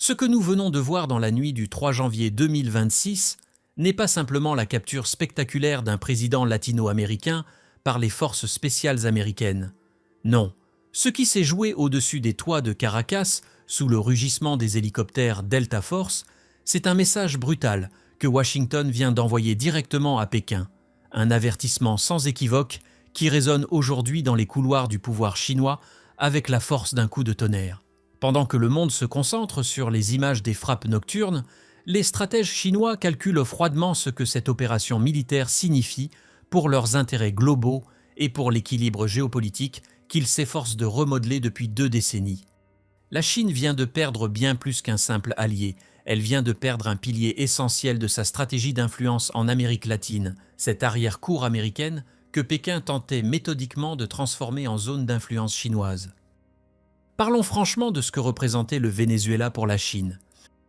Ce que nous venons de voir dans la nuit du 3 janvier 2026 n'est pas simplement la capture spectaculaire d'un président latino-américain par les forces spéciales américaines. Non, ce qui s'est joué au-dessus des toits de Caracas, sous le rugissement des hélicoptères Delta Force, c'est un message brutal que Washington vient d'envoyer directement à Pékin. Un avertissement sans équivoque qui résonne aujourd'hui dans les couloirs du pouvoir chinois avec la force d'un coup de tonnerre. Pendant que le monde se concentre sur les images des frappes nocturnes, les stratèges chinois calculent froidement ce que cette opération militaire signifie pour leurs intérêts globaux et pour l'équilibre géopolitique qu'ils s'efforcent de remodeler depuis 2 décennies. La Chine vient de perdre bien plus qu'un simple allié. Elle vient de perdre un pilier essentiel de sa stratégie d'influence en Amérique latine, cette arrière-cour américaine que Pékin tentait méthodiquement de transformer en zone d'influence chinoise. Parlons franchement de ce que représentait le Venezuela pour la Chine.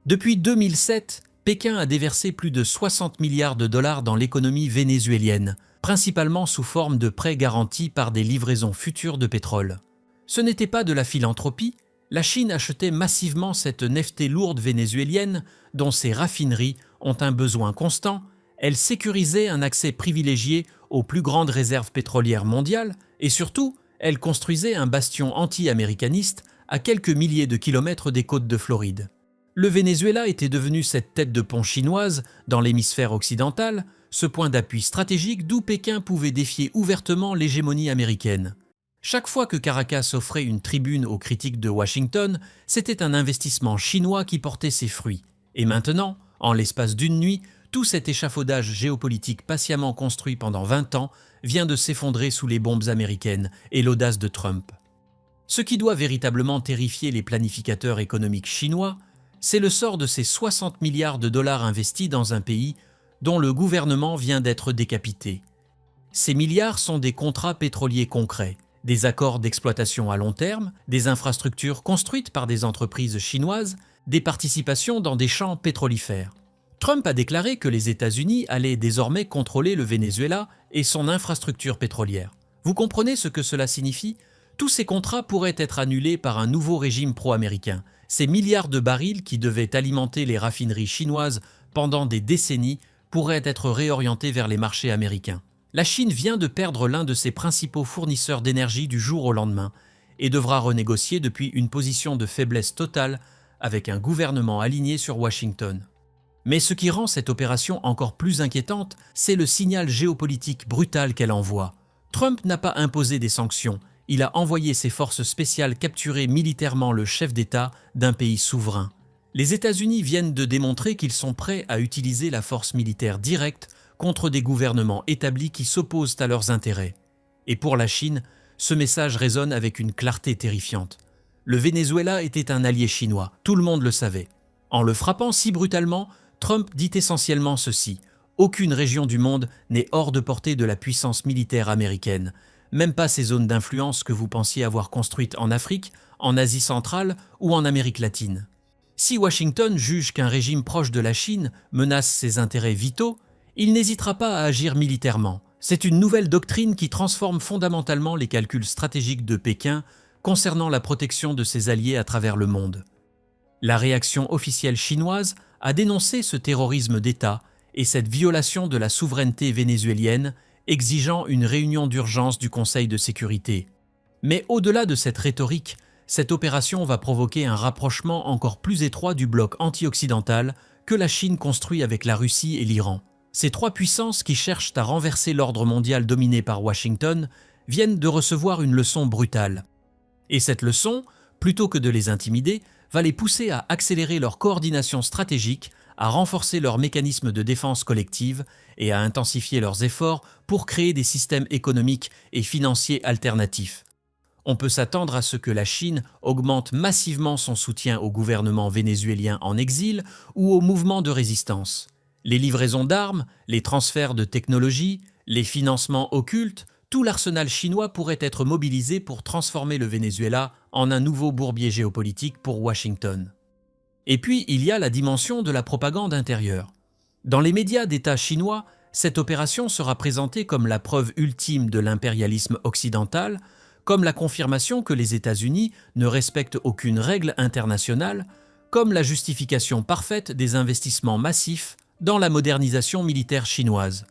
Depuis 2007, Pékin a déversé plus de 60 milliards de dollars dans l'économie vénézuélienne, principalement sous forme de prêts garantis par des livraisons futures de pétrole. Ce n'était pas de la philanthropie, la Chine achetait massivement cette neftée lourde vénézuélienne dont ses raffineries ont un besoin constant, elle sécurisait un accès privilégié aux plus grandes réserves pétrolières mondiales et surtout, elle construisait un bastion anti-américaniste à quelques milliers de kilomètres des côtes de Floride. Le Venezuela était devenu cette tête de pont chinoise dans l'hémisphère occidental, ce point d'appui stratégique d'où Pékin pouvait défier ouvertement l'hégémonie américaine. Chaque fois que Caracas offrait une tribune aux critiques de Washington, c'était un investissement chinois qui portait ses fruits. Et maintenant, en l'espace d'une nuit, tout cet échafaudage géopolitique patiemment construit pendant 20 ans vient de s'effondrer sous les bombes américaines et l'audace de Trump. Ce qui doit véritablement terrifier les planificateurs économiques chinois, c'est le sort de ces 60 milliards de dollars investis dans un pays dont le gouvernement vient d'être décapité. Ces milliards sont des contrats pétroliers concrets, des accords d'exploitation à long terme, des infrastructures construites par des entreprises chinoises, des participations dans des champs pétrolifères. Trump a déclaré que les États-Unis allaient désormais contrôler le Venezuela et son infrastructure pétrolière. Vous comprenez ce que cela signifie ? Tous ces contrats pourraient être annulés par un nouveau régime pro-américain. Ces milliards de barils qui devaient alimenter les raffineries chinoises pendant des décennies pourraient être réorientés vers les marchés américains. La Chine vient de perdre l'un de ses principaux fournisseurs d'énergie du jour au lendemain et devra renégocier depuis une position de faiblesse totale avec un gouvernement aligné sur Washington. Mais ce qui rend cette opération encore plus inquiétante, c'est le signal géopolitique brutal qu'elle envoie. Trump n'a pas imposé des sanctions, il a envoyé ses forces spéciales capturer militairement le chef d'État d'un pays souverain. Les États-Unis viennent de démontrer qu'ils sont prêts à utiliser la force militaire directe contre des gouvernements établis qui s'opposent à leurs intérêts. Et pour la Chine, ce message résonne avec une clarté terrifiante. Le Venezuela était un allié chinois, tout le monde le savait. En le frappant si brutalement, Trump dit essentiellement ceci: aucune région du monde n'est hors de portée de la puissance militaire américaine, même pas ces zones d'influence que vous pensiez avoir construites en Afrique, en Asie centrale ou en Amérique latine. Si Washington juge qu'un régime proche de la Chine menace ses intérêts vitaux, il n'hésitera pas à agir militairement. C'est une nouvelle doctrine qui transforme fondamentalement les calculs stratégiques de Pékin concernant la protection de ses alliés à travers le monde. La réaction officielle chinoise a dénoncé ce terrorisme d'État et cette violation de la souveraineté vénézuélienne, exigeant une réunion d'urgence du Conseil de sécurité. Mais au-delà de cette rhétorique, cette opération va provoquer un rapprochement encore plus étroit du bloc anti-occidental que la Chine construit avec la Russie et l'Iran. Ces trois puissances qui cherchent à renverser l'ordre mondial dominé par Washington viennent de recevoir une leçon brutale. Et cette leçon, plutôt que de les intimider, va les pousser à accélérer leur coordination stratégique, à renforcer leurs mécanismes de défense collective et à intensifier leurs efforts pour créer des systèmes économiques et financiers alternatifs. On peut s'attendre à ce que la Chine augmente massivement son soutien au gouvernement vénézuélien en exil ou au mouvement de résistance. Les livraisons d'armes, les transferts de technologies, les financements occultes, tout l'arsenal chinois pourrait être mobilisé pour transformer le Venezuela en un nouveau bourbier géopolitique pour Washington. Et puis, il y a la dimension de la propagande intérieure. Dans les médias d'État chinois, cette opération sera présentée comme la preuve ultime de l'impérialisme occidental, comme la confirmation que les États-Unis ne respectent aucune règle internationale, comme la justification parfaite des investissements massifs dans la modernisation militaire chinoise.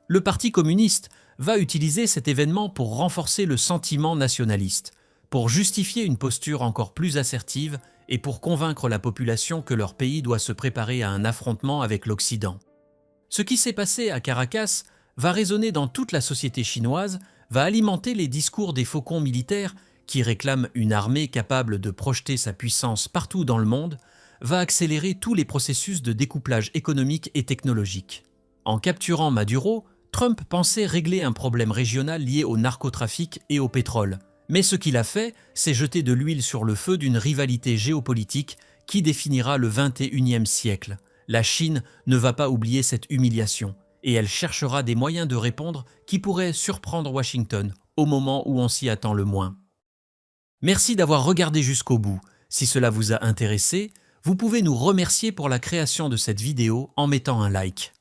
Le Parti communiste va utiliser cet événement pour renforcer le sentiment nationaliste, pour justifier une posture encore plus assertive et pour convaincre la population que leur pays doit se préparer à un affrontement avec l'Occident. Ce qui s'est passé à Caracas va résonner dans toute la société chinoise, va alimenter les discours des faucons militaires qui réclament une armée capable de projeter sa puissance partout dans le monde, va accélérer tous les processus de découplage économique et technologique. En capturant Maduro, Trump pensait régler un problème régional lié au narcotrafic et au pétrole. Mais ce qu'il a fait, c'est jeter de l'huile sur le feu d'une rivalité géopolitique qui définira le XXIe siècle. La Chine ne va pas oublier cette humiliation et elle cherchera des moyens de répondre qui pourraient surprendre Washington au moment où on s'y attend le moins. Merci d'avoir regardé jusqu'au bout. Si cela vous a intéressé, vous pouvez nous remercier pour la création de cette vidéo en mettant un like.